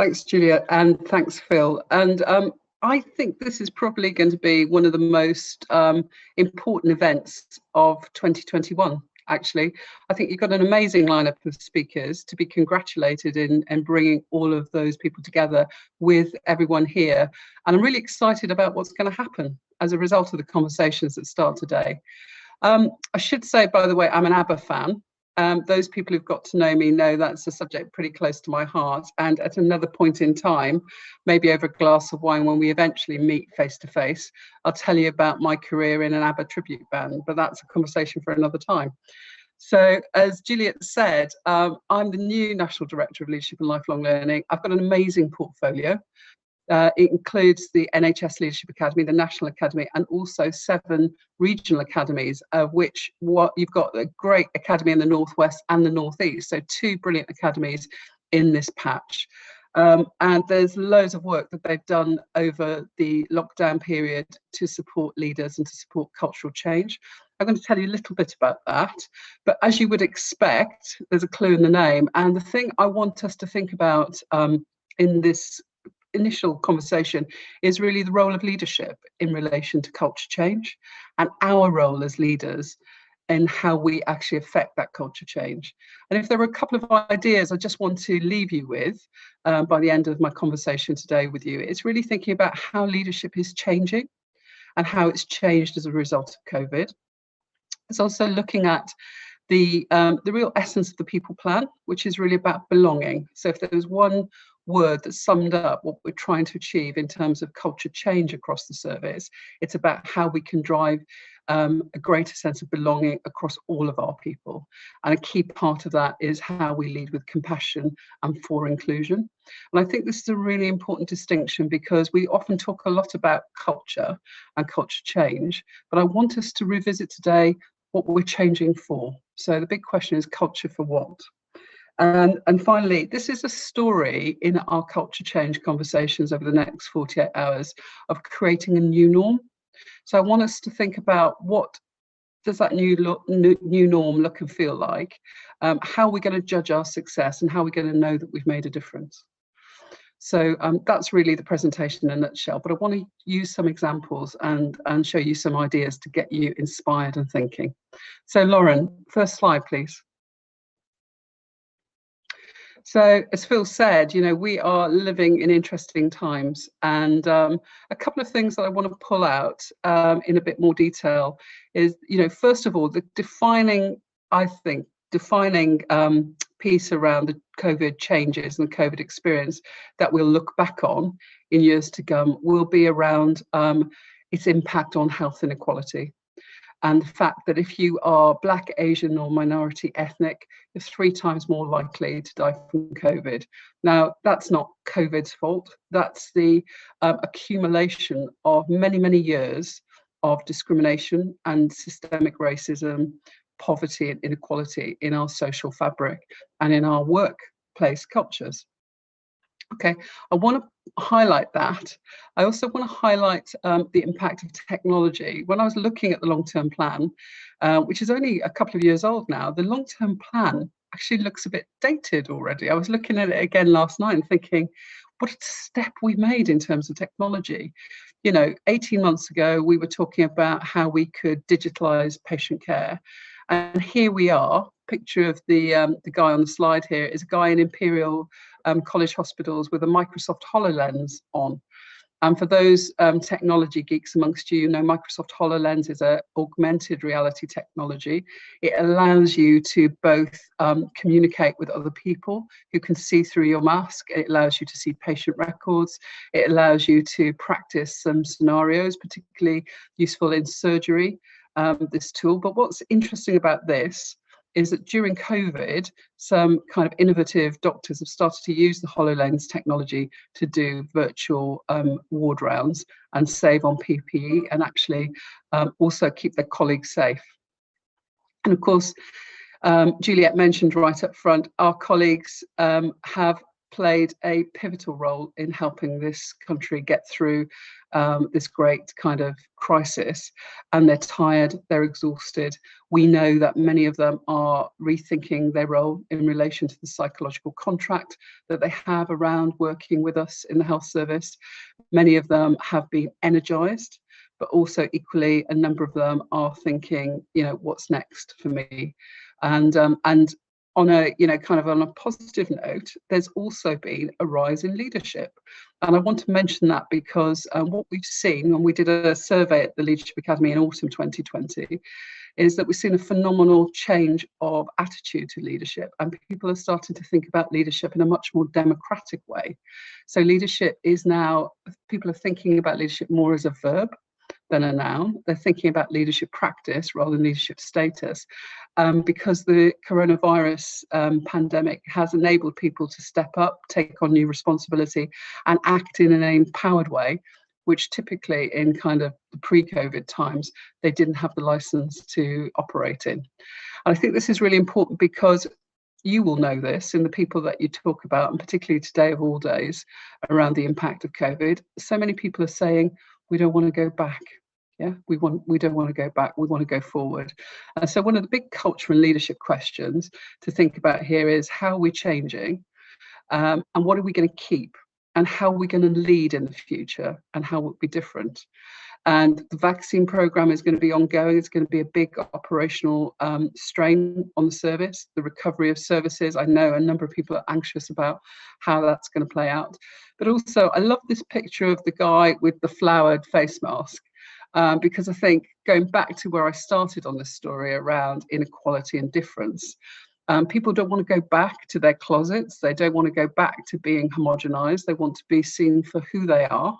Thanks, Juliet, and thanks, Phil. And I think this is probably going to be one of the most important events of 2021. Actually, I think you've got an amazing lineup of speakers to be congratulated in bringing all of those people together with everyone here. And I'm really excited about what's going to happen as a result of the conversations that start today. I should say, by the way, I'm an ABBA fan. Those people who've got to know me know that's a subject pretty close to my heart. And at another point in time, maybe over a glass of wine when we eventually meet face to face, I'll tell you about my career in an ABBA tribute band, but that's a conversation for another time. So as Juliet said, I'm the new National Director of Leadership and Lifelong Learning. I've got an amazing portfolio. It includes the NHS Leadership Academy, the National Academy, and also 7 regional academies, of which you've got a great academy in the Northwest and the Northeast. So 2 brilliant academies in this patch. And there's loads of work that they've done over the lockdown period to support leaders and to support cultural change. I'm going to tell you a little bit about that, but as you would expect, there's a clue in the name. And the thing I want us to think about in this initial conversation is really the role of leadership in relation to culture change and our role as leaders and how we actually affect that culture change. And if there are a couple of ideas I just want to leave you with by the end of my conversation today with you, it's really thinking about how leadership is changing and how it's changed as a result of COVID. It's also looking at the real essence of the people plan, which is really about belonging. So if there was one word that summed up what we're trying to achieve in terms of culture change across the service, it's about how we can drive a greater sense of belonging across all of our people. And a key part of that is how we lead with compassion and for inclusion. And I think this is a really important distinction because we often talk a lot about culture and culture change, but I want us to revisit today what we're changing for. So the big question is culture for what? And finally, this is a story in our culture change conversations over the next 48 hours of creating a new norm. So I want us to think about what does that new norm look and feel like, how we're going to judge our success and how we're going to know that we've made a difference. So that's really the presentation in a nutshell, but I want to use some examples and show you some ideas to get you inspired and thinking. So Lauren, first slide, please. So as Phil said, you know, we are living in interesting times, and a couple of things that I want to pull out in a bit more detail is, you know, first of all, the defining piece around the COVID changes and the COVID experience that we'll look back on in years to come will be around its impact on health inequality. And the fact that if you are Black, Asian or minority ethnic, you're 3 times more likely to die from COVID. Now, that's not COVID's fault. That's the accumulation of many, many years of discrimination and systemic racism, poverty and inequality in our social fabric and in our workplace cultures. Okay, I want to highlight that. I also want to highlight the impact of technology. When I was looking at the long-term plan, which is only a couple of years old now, the long-term plan actually looks a bit dated already. I was looking at it again last night and thinking, what a step we made in terms of technology. You know, 18 months ago, we were talking about how we could digitalize patient care. And here we are. Picture of the guy on the slide here is a guy in Imperial College Hospitals with a Microsoft HoloLens on. And for those technology geeks amongst you, you know Microsoft HoloLens is an augmented reality technology. It allows you to both communicate with other people who can see through your mask. It allows you to see patient records. It allows you to practice some scenarios, particularly useful in surgery, this tool. But what's interesting about this is that during COVID, some kind of innovative doctors have started to use the HoloLens technology to do virtual ward rounds and save on PPE and actually also keep their colleagues safe. And of course, Juliet mentioned right up front, our colleagues have played a pivotal role in helping this country get through this great kind of crisis, and they're tired, they're exhausted. We know that many of them are rethinking their role in relation to the psychological contract that they have around working with us in the health service. Many of them have been energized, but also equally a number of them are thinking, what's next for me? And on a kind of on a positive note, there's also been a rise in leadership, and I want to mention that because what we've seen when we did a survey at the Leadership Academy in autumn 2020 is that we've seen a phenomenal change of attitude to leadership, and people are starting to think about leadership in a much more democratic way. So leadership is now, people are thinking about leadership more as a verb than a noun. They're thinking about leadership practice rather than leadership status, because the coronavirus pandemic has enabled people to step up, take on new responsibility, and act in an empowered way, which typically in kind of the pre-COVID times, they didn't have the license to operate in. And I think this is really important because you will know this in the people that you talk about, and particularly today of all days, around the impact of COVID. So many people are saying, we don't want to go back. Yeah, we don't want to go back. We want to go forward. And so one of the big culture and leadership questions to think about here is, how are we changing? And what are we going to keep? And how are we going to lead in the future? And how will it be different? And the vaccine program is going to be ongoing. It's going to be a big operational strain on the service, the recovery of services. I know a number of people are anxious about how that's going to play out. But also, I love this picture of the guy with the flowered face mask, because I think, going back to where I started on this story around inequality and difference, people don't want to go back to their closets. They don't want to go back to being homogenized. They want to be seen for who they are,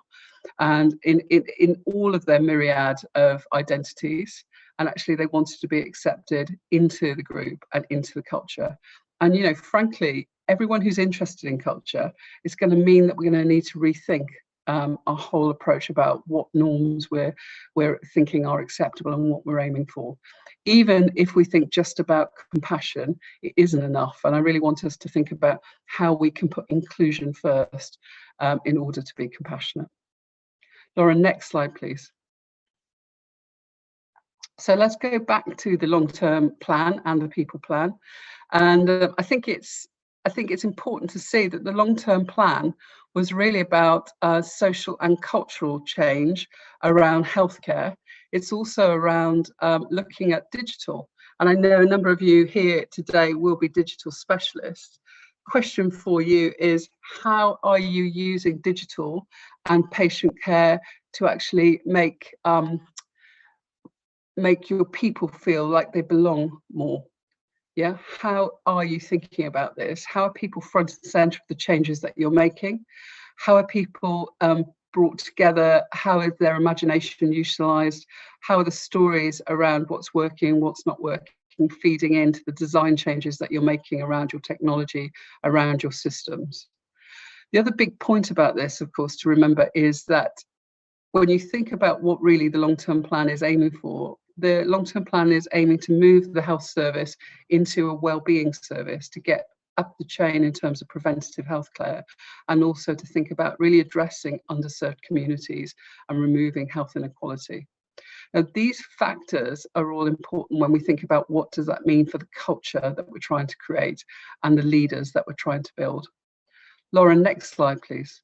and in all of their myriad of identities. And actually, they wanted to be accepted into the group and into the culture. And frankly, everyone who's interested in culture is going to mean that we're going to need to rethink our whole approach about what norms we're thinking are acceptable and what we're aiming for. Even if we think just about compassion, it isn't enough. And I really want us to think about how we can put inclusion first in order to be compassionate. Laura, next slide, please. So let's go back to the long-term plan and the people plan. And I think it's important to see that the long-term plan was really about social and cultural change around healthcare. It's also around looking at digital. And I know a number of you here today will be digital specialists. Question for you is, how are you using digital and patient care to actually make your people feel like they belong more? Yeah, how are you thinking about this? How are people front and center of the changes that you're making? How are people brought together? How is their imagination utilized? How are the stories around what's working, what's not working, feeding into the design changes that you're making around your technology, around your systems? The other big point about this, of course, to remember is that when you think about what really the long-term plan is aiming for, the long-term plan is aiming to move the health service into a well-being service, to get up the chain in terms of preventative healthcare, and also to think about really addressing underserved communities and removing health inequality. Now, these factors are all important when we think about what does that mean for the culture that we're trying to create and the leaders that we're trying to build. Laura, next slide, please.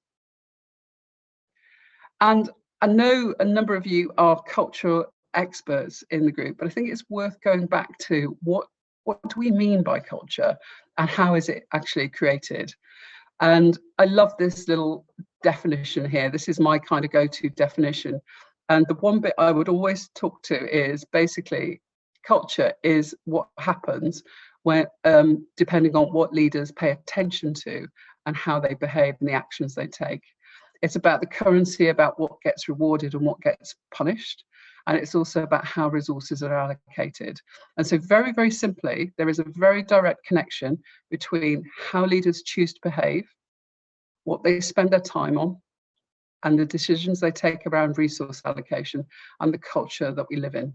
And I know a number of you are cultural experts in the group, but I think it's worth going back to what do we mean by culture and how is it actually created? And I love this little definition here. This is my kind of go-to definition. And the one bit I would always talk to is basically culture is what happens when, depending on what leaders pay attention to and how they behave and the actions they take. It's about the currency, about what gets rewarded and what gets punished. And it's also about how resources are allocated. And so very, very simply, there is a very direct connection between how leaders choose to behave, what they spend their time on, and the decisions they take around resource allocation and the culture that we live in.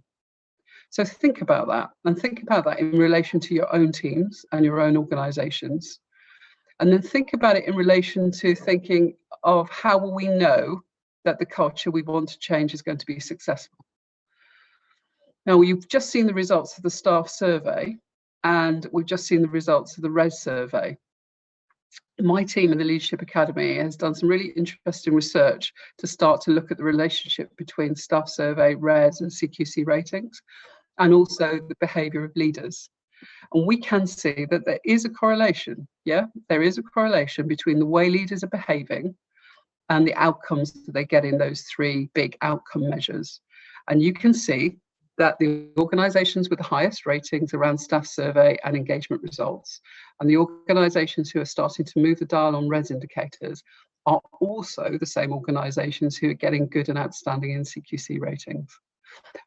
So think about that, and think about that in relation to your own teams and your own organizations. And then think about it in relation to thinking of how will we know that the culture we want to change is going to be successful. Now, you've just seen the results of the staff survey, and we've just seen the results of the RES survey. My team in the Leadership Academy has done some really interesting research to start to look at the relationship between staff survey, RES, and CQC ratings, and also the behaviour of leaders. And we can see that there is a correlation, there is a correlation between the way leaders are behaving and the outcomes that they get in those three big outcome measures. And you can see that the organisations with the highest ratings around staff survey and engagement results, and the organisations who are starting to move the dial on RES indicators, are also the same organisations who are getting good and outstanding in CQC ratings.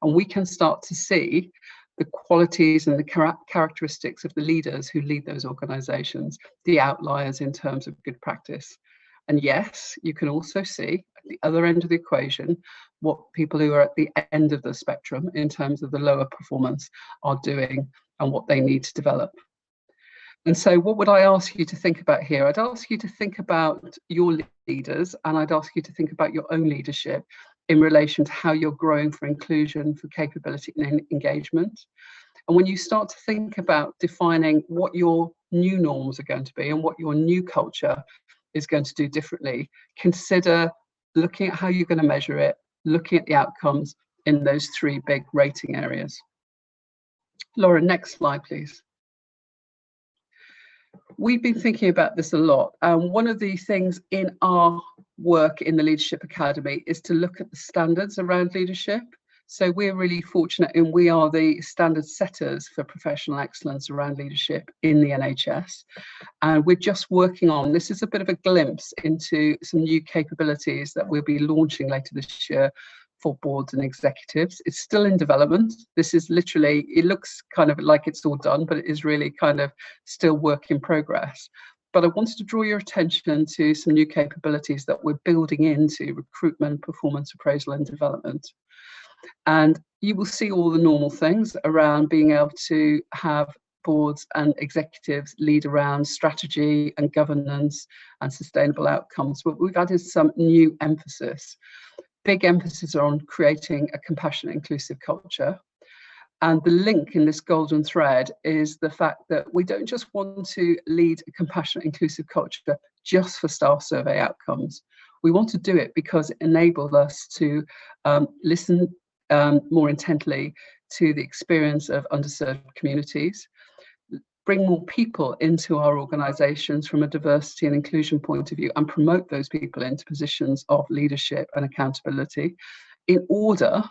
And we can start to see the qualities and the characteristics of the leaders who lead those organisations, the outliers in terms of good practice. And yes, you can also see at the other end of the equation what people who are at the end of the spectrum in terms of the lower performance are doing and what they need to develop. And so what would I ask you to think about here? I'd ask you to think about your leaders, and I'd ask you to think about your own leadership in relation to how you're growing for inclusion, for capability and engagement. And when you start to think about defining what your new norms are going to be and what your new culture is going to do differently, consider looking at how you're going to measure it, looking at the outcomes in those three big rating areas. Laura, next slide, please. We've been thinking about this a lot. One of the things in our work in the Leadership Academy is to look at the standards around leadership. So we're really fortunate, and we are the standard setters for professional excellence around leadership in the NHS. And we're just working on, this is a bit of a glimpse into some new capabilities that we'll be launching later this year for boards and executives. It's still in development. This is literally, it looks kind of like it's all done, but it is really kind of still work in progress. But I wanted to draw your attention to some new capabilities that we're building into recruitment, performance appraisal and development. And you will see all the normal things around being able to have boards and executives lead around strategy and governance and sustainable outcomes. But we've added some new emphasis. Big emphasis on creating a compassionate, inclusive culture. And the link in this golden thread is the fact that we don't just want to lead a compassionate, inclusive culture just for staff survey outcomes. We want to do it because it enabled us to listen more intently to the experience of underserved communities, bring more people into our organisations from a diversity and inclusion point of view, and promote those people into positions of leadership and accountability in order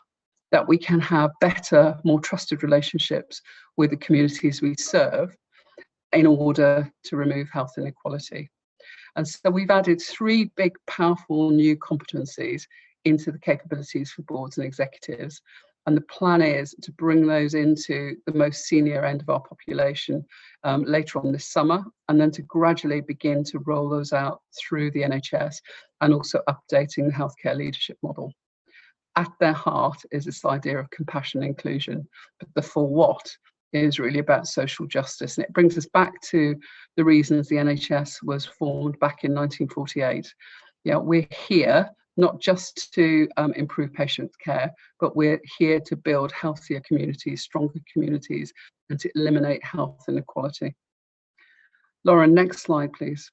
that we can have better, more trusted relationships with the communities we serve in order to remove health inequality. And so we've added three big, powerful new competencies into the capabilities for boards and executives. And the plan is to bring those into the most senior end of our population later on this summer, and then to gradually begin to roll those out through the NHS and also updating the healthcare leadership model. At their heart is this idea of compassion and inclusion, but the for what is really about social justice. And it brings us back to the reasons the NHS was formed back in 1948. We're here not just to improve patient care, but we're here to build healthier communities, stronger communities, and to eliminate health inequality. Laura, next slide, please.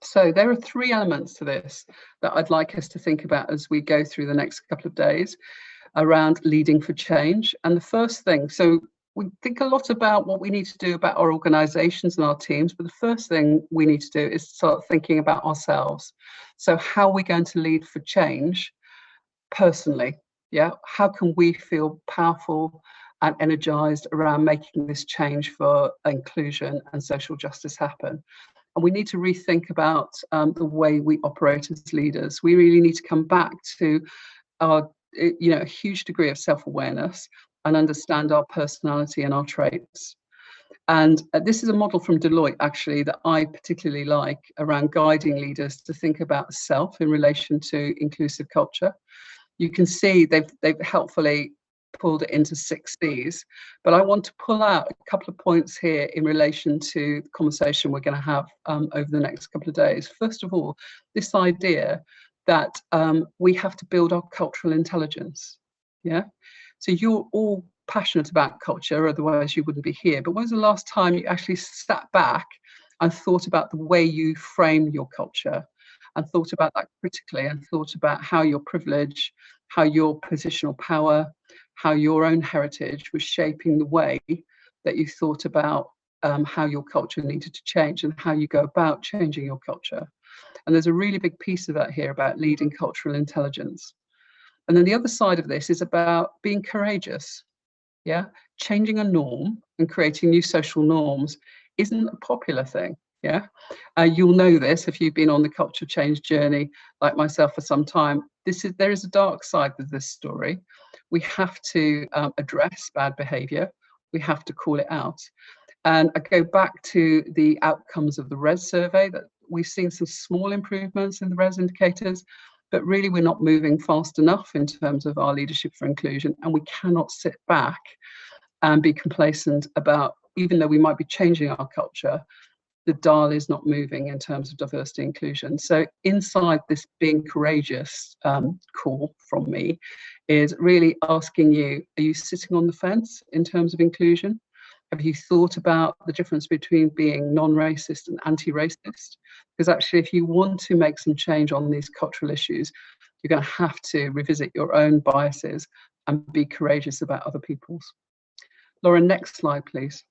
So there are three elements to this that I'd like us to think about as we go through the next couple of days around leading for change. And the first thing, so we think a lot about what we need to do about our organisations and our teams, but the first thing we need to do is start thinking about ourselves. So how are we going to lead for change personally? How can we feel powerful and energised around making this change for inclusion and social justice happen? And we need to rethink about the way we operate as leaders. We really need to come back to our, a huge degree of self-awareness and understand our personality and our traits. And this is a model from Deloitte, actually, that I particularly like around guiding leaders to think about self in relation to inclusive culture. You can see they've helpfully pulled it into 6 Cs, but I want to pull out a couple of points here in relation to the conversation we're going to have over the next couple of days. First of all, this idea that we have to build our cultural intelligence. Yeah, so you're all passionate about culture, otherwise you wouldn't be here. But when was the last time you actually sat back and thought about the way you frame your culture, and thought about that critically, and thought about how your privilege, how your positional power, how your own heritage was shaping the way that you thought about how your culture needed to change and how you go about changing your culture? And there's a really big piece of that here about leading cultural intelligence. And then the other side of this is about being courageous. Yeah, changing a norm and creating new social norms isn't a popular thing. Yeah, you'll know this if you've been on the culture change journey like myself for some time. There is a dark side of this story. We have to address bad behaviour. We have to call it out. And I go back to the outcomes of the RES survey, that we've seen some small improvements in the RES indicators, but really we're not moving fast enough in terms of our leadership for inclusion. And we cannot sit back and be complacent about, even though we might be changing our culture, the dial is not moving in terms of diversity inclusion. So inside this being courageous call from me is really asking you, are you sitting on the fence in terms of inclusion? Have you thought about the difference between being non-racist and anti-racist? Because actually, if you want to make some change on these cultural issues, you're going to have to revisit your own biases and be courageous about other people's. Laura, next slide, please.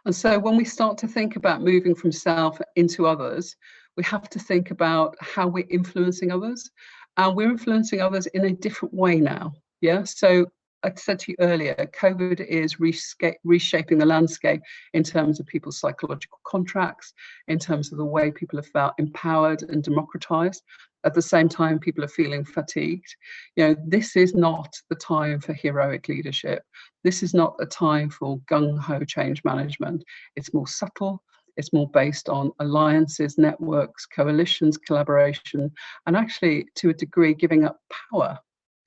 And so when we start to think about moving from self into others, we have to think about how we're influencing others. And we're influencing others in a different way now. Yeah, so I said to you earlier, COVID is reshaping the landscape in terms of people's psychological contracts, in terms of the way people have felt empowered and democratized. At the same time, people are feeling fatigued. You know, this is not the time for heroic leadership. This is not a time for gung-ho change management. It's more subtle. It's more based on alliances, networks, coalitions, collaboration, and actually, to a degree, giving up power.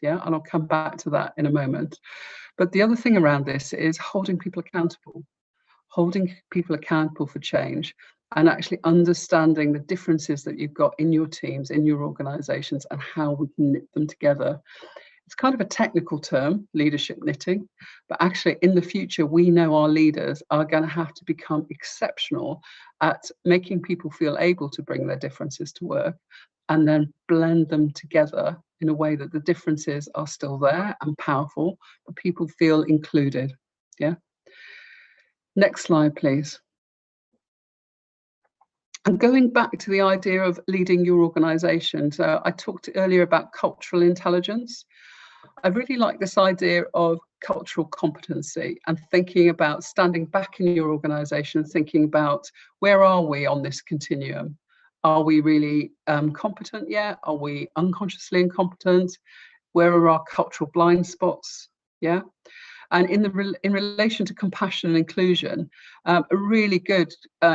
Yeah, and I'll come back to that in a moment. But the other thing around this is holding people accountable for change, and actually understanding the differences that you've got in your teams, in your organizations, and how we can knit them together. It's kind of a technical term, leadership knitting, but actually in the future, we know our leaders are going to have to become exceptional at making people feel able to bring their differences to work and then blend them together in a way that the differences are still there and powerful, but people feel included. Yeah. Next slide, please. And going back to the idea of leading your organization. So I talked earlier about cultural intelligence. I really like this idea of cultural competency and thinking about standing back in your organization, thinking about where are we on this continuum? Are we really competent yet? Are we unconsciously incompetent? Where are our cultural blind spots? Yeah. And in relation to compassion and inclusion, a really good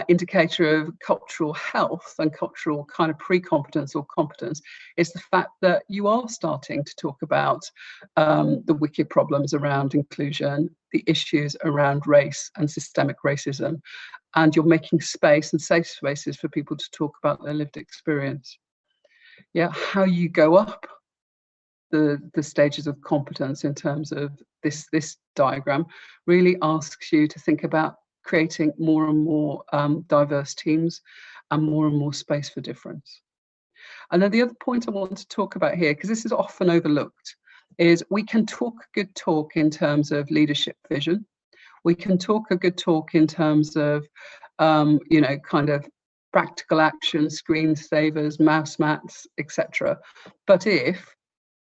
indicator of cultural health and cultural kind of pre-competence or competence is the fact that you are starting to talk about the wicked problems around inclusion, the issues around race and systemic racism, and you're making space and safe spaces for people to talk about their lived experience. Yeah, how you go up the stages of competence in terms of this diagram really asks you to think about creating more and more diverse teams and more space for difference. And then the other point I want to talk about here, because this is often overlooked, is we can talk a good talk in terms of leadership vision. We can talk a good talk in terms of, you know, kind of practical action, screensavers, mouse mats, etc. But if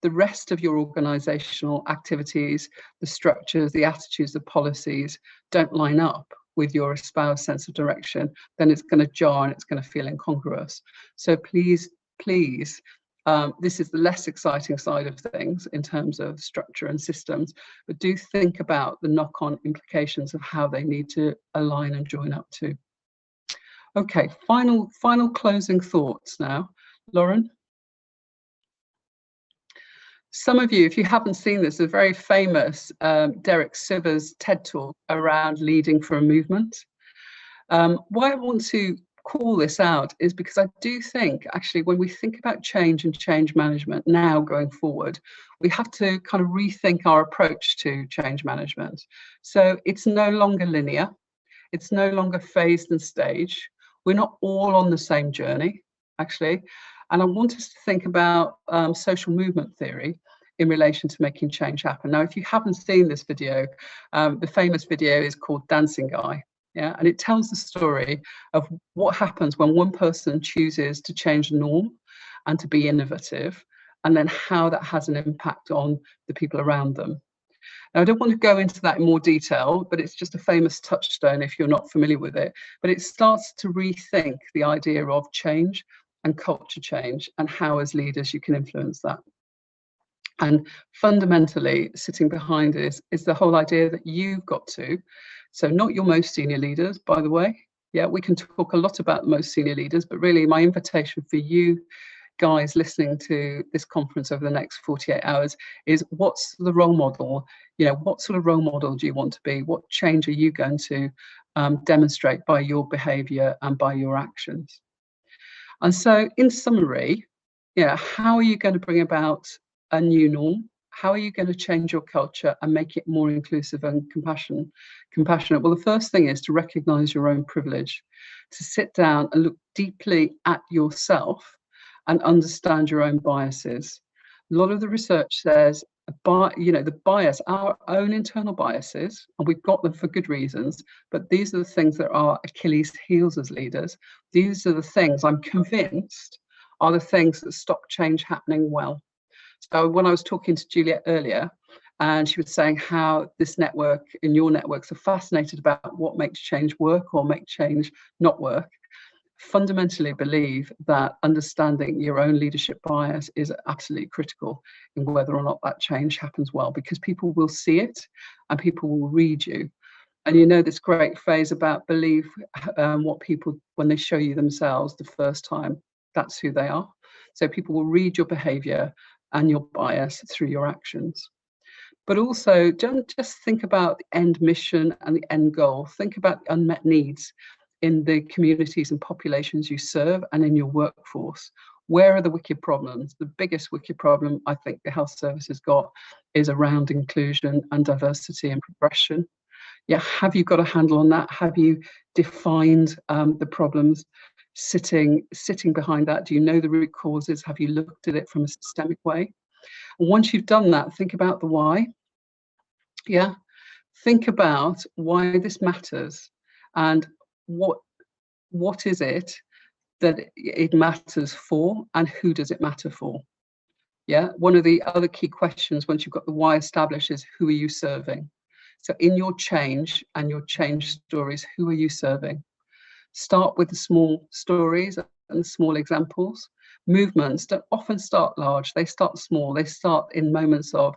the rest of your organizational activities, the structures, the attitudes, the policies don't line up with your espoused sense of direction, then it's going to jar and it's going to feel incongruous. So please, this is the less exciting side of things in terms of structure and systems, but do think about the knock-on implications of how they need to align and join up to. Okay, final closing thoughts now. Lauren? Some of you, if you haven't seen this, a very famous Derek Sivers TED talk around leading for a movement. Why I want to call this out is because I do think, actually, when we think about change and change management now going forward, we have to kind of rethink our approach to change management. So it's no longer linear. It's no longer phased and staged. We're not all on the same journey, actually. And I want us to think about social movement theory in relation to making change happen. Now, if you haven't seen this video, the famous video is called Dancing Guy. Yeah, and it tells the story of what happens when one person chooses to change the norm and to be innovative, and then how that has an impact on the people around them. Now, I don't want to go into that in more detail, but it's just a famous touchstone if you're not familiar with it. But it starts to rethink the idea of change and culture change and how, as leaders, you can influence that. And fundamentally, sitting behind this is the whole idea that you've got to, so not your most senior leaders, by the way. Yeah, we can talk a lot about the most senior leaders, but really my invitation for you guys listening to this conference over the next 48 hours is, what's the role model? You know, what sort of role model do you want to be? What change are you going to demonstrate by your behavior and by your actions? And so in summary, yeah, how are you going to bring about a new norm? How are you going to change your culture and make it more inclusive and compassionate? Well, the first thing is to recognize your own privilege, to sit down and look deeply at yourself and understand your own biases. A lot of the research says, the bias, our own internal biases, and we've got them for good reasons, but these are the things that are Achilles' heels as leaders. These are the things I'm convinced are the things that stop change happening well. So when I was talking to Juliet earlier, and she was saying how this network and your networks are fascinated about what makes change work or make change not work, fundamentally believe that understanding your own leadership bias is absolutely critical in whether or not that change happens well, because people will see it and people will read you. And you know this great phrase about believe what people, when they show you themselves the first time, that's who they are. So people will read your behavior and your bias through your actions. But also, don't just think about the end mission and the end goal. Think about the unmet needs in the communities and populations you serve and in your workforce. Where are the wicked problems? The biggest wicked problem I think the health service has got is around inclusion and diversity and progression. Yeah, have you got a handle on that? Have you defined the problems sitting behind that? Do you know the root causes? Have you looked at it from a systemic way? And once you've done that, think about the why. Yeah, think about why this matters and what is it that it matters for, and who does it matter for? Yeah, one of the other key questions once you've got the why established is, who are you serving? So in your change and your change stories, who are you serving? Start with the small stories and the small examples. Movements don't often start large, they start small. They start in moments of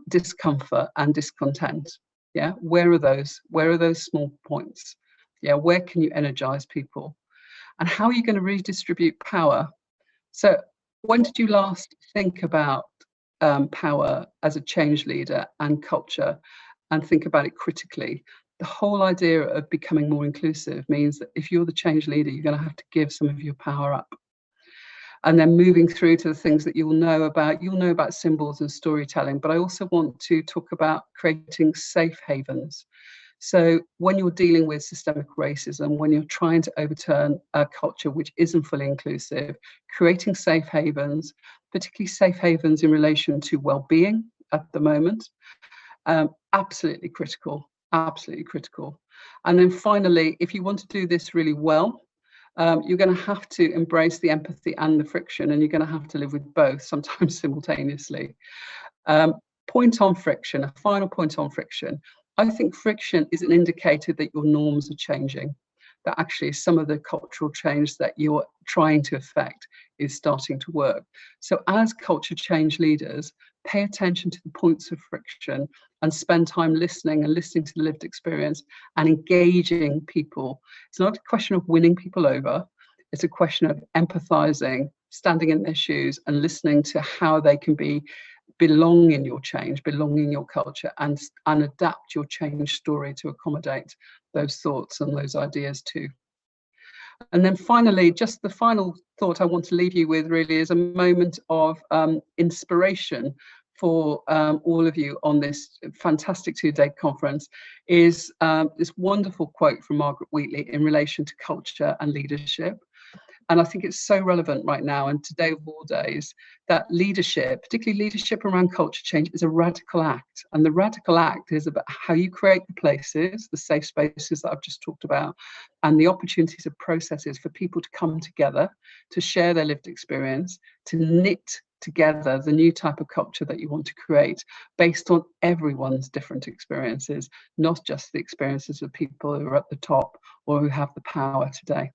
discomfort and discontent. Yeah, where are those small points? Yeah, where can you energize people? And how are you going to redistribute power? So when did you last think about power as a change leader and culture, and think about it critically? The whole idea of becoming more inclusive means that if you're the change leader, you're going to have to give some of your power up. And then moving through to the things that you'll know about symbols and storytelling, but I also want to talk about creating safe havens. So when you're dealing with systemic racism, when you're trying to overturn a culture which isn't fully inclusive, creating safe havens, particularly safe havens in relation to well-being at the moment, absolutely critical, absolutely critical. And then finally, if you want to do this really well, you're going to have to embrace the empathy and the friction, and you're going to have to live with both, sometimes simultaneously. Point on friction, a final point on friction. I think friction is an indicator that your norms are changing, that actually some of the cultural change that you're trying to affect is starting to work. So as culture change leaders, pay attention to the points of friction and spend time listening to the lived experience and engaging people. It's not a question of winning people over. It's a question of empathizing, standing in their shoes and listening to how they can be belong in your change, belong in your culture, and adapt your change story to accommodate those thoughts and those ideas too. And then finally, just the final thought I want to leave you with really is a moment of inspiration for all of you on this fantastic 2-day conference, is this wonderful quote from Margaret Wheatley in relation to culture and leadership. And I think it's so relevant right now, and today of all days, that leadership, particularly leadership around culture change, is a radical act. And the radical act is about how you create the places, the safe spaces that I've just talked about, and the opportunities of processes for people to come together, to share their lived experience, to knit together the new type of culture that you want to create based on everyone's different experiences, not just the experiences of people who are at the top or who have the power today.